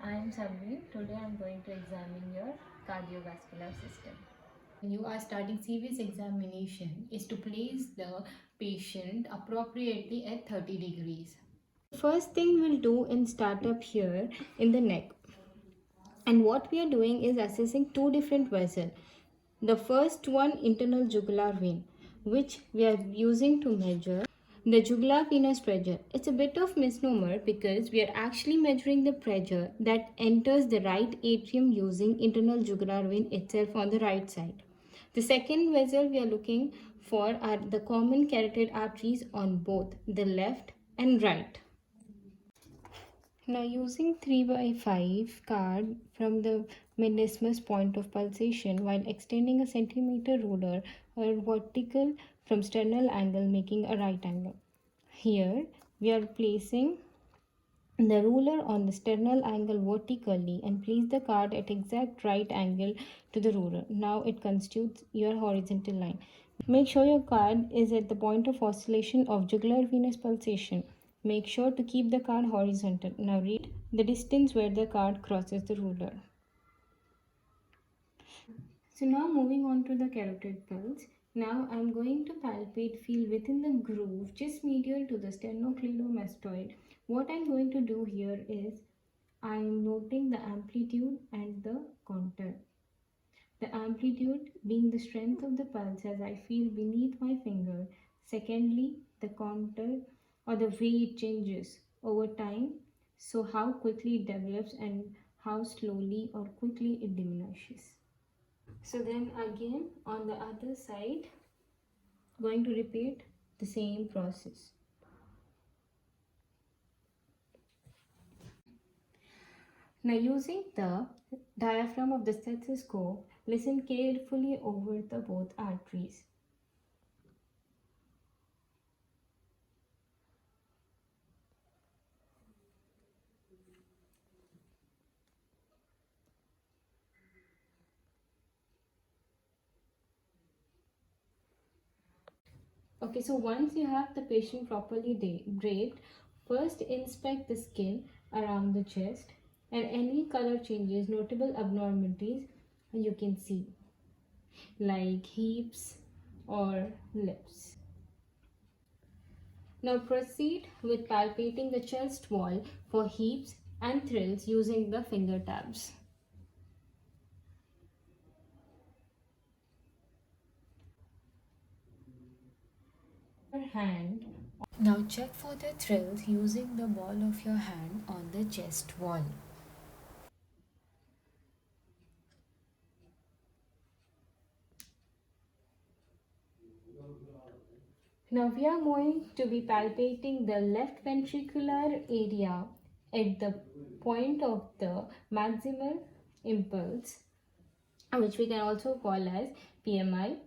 I am Sabri. Today I am going to examine your cardiovascular system. When you are starting CVS examination is to place the patient appropriately at 30 degrees. First thing we'll do in startup here in the neck. And what we are doing is assessing two different vessels. The first one, internal jugular vein, which we are using to measure the jugular venous pressure. It's a bit of misnomer because we are actually measuring the pressure that enters the right atrium using internal jugular vein itself on the right side. The second vessel we are looking for are the common carotid arteries on both the left and right. Now using 3 by 5 card from the meniscus point of pulsation while extending a centimeter ruler or vertical from sternal angle making a right angle. Here we are placing the ruler on the sternal angle vertically and place the card at exact right angle to the ruler. Now it constitutes your horizontal line. Make sure your card is at the point of oscillation of jugular venous pulsation. Make sure to keep the card horizontal. Now read the distance where the card crosses the ruler. So now moving on to the carotid pulse. Now I am going to palpate, feel within the groove just medial to the sternocleidomastoid. What I am going to do here is I am noting the amplitude and the contour. The amplitude being the strength of the pulse as I feel beneath my finger. Secondly, the contour or the way it changes over time. So how quickly it develops and how slowly or quickly it diminishes. So then again on the other side, going to repeat the same process. Now using the diaphragm of the stethoscope, listen carefully over the both arteries. Okay, so once you have the patient properly draped, first inspect the skin around the chest and any color changes, notable abnormalities you can see like heaps or lips. Now proceed with palpating the chest wall for heaps and thrills using the finger tabs. Your hand. Now check for the thrills using the ball of your hand on the chest wall. Now we are going to be palpating the left ventricular area at the point of the maximal impulse, which we can also call as PMI.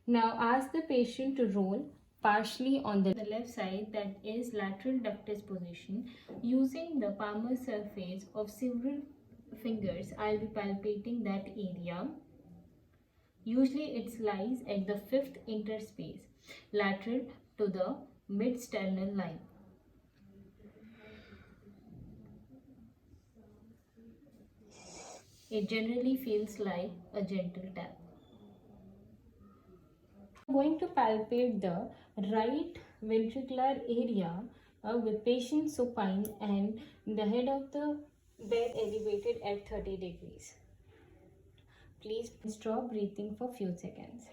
Now ask the patient to roll partially on the left side, that is lateral ductus position. Using the palmar surface of several fingers, I'll be palpating that area. Usually it lies at the fifth interspace, lateral to the mid-sternal line. It generally feels like a gentle tap. I'm going to palpate the right ventricular area with patient supine and the head of the bed elevated at 30 degrees. Please stop breathing for few seconds.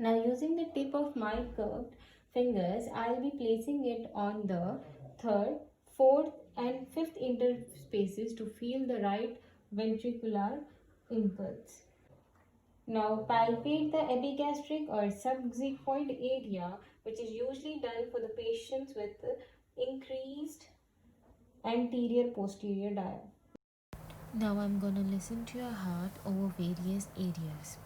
Now using the tip of my curved fingers, I'll be placing it on the third, fourth and fifth interspaces to feel the right ventricular impulse. Now palpate the epigastric or subxiphoid area, which is usually done for the patients with increased anterior posterior diaphragm. Now I'm gonna listen to your heart over various areas.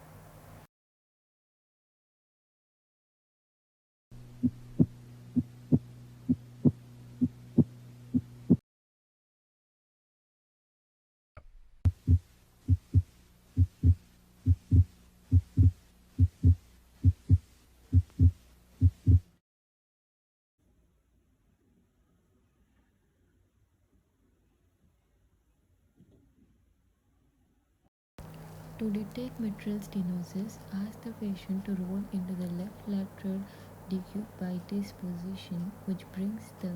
To detect mitral stenosis, ask the patient to roll into the left lateral decubitus position, which brings the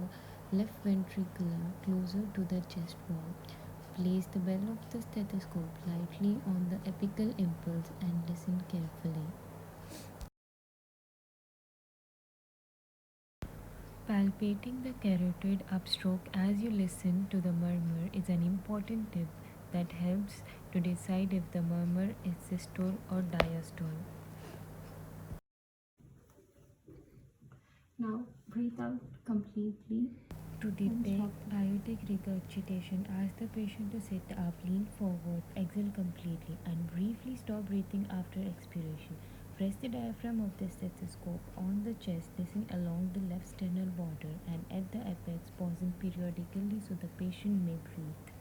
left ventricle closer to the chest wall. Place the bell of the stethoscope lightly on the apical impulse and listen carefully. Palpating the carotid upstroke as you listen to the murmur is an important tip that helps to decide if the murmur is systole or diastole. Now breathe out completely. To detect aortic regurgitation, ask the patient to sit up, lean forward, exhale completely, and briefly stop breathing after expiration. Press the diaphragm of the stethoscope on the chest, listen along the left sternal border and at the apex, pausing periodically so the patient may breathe.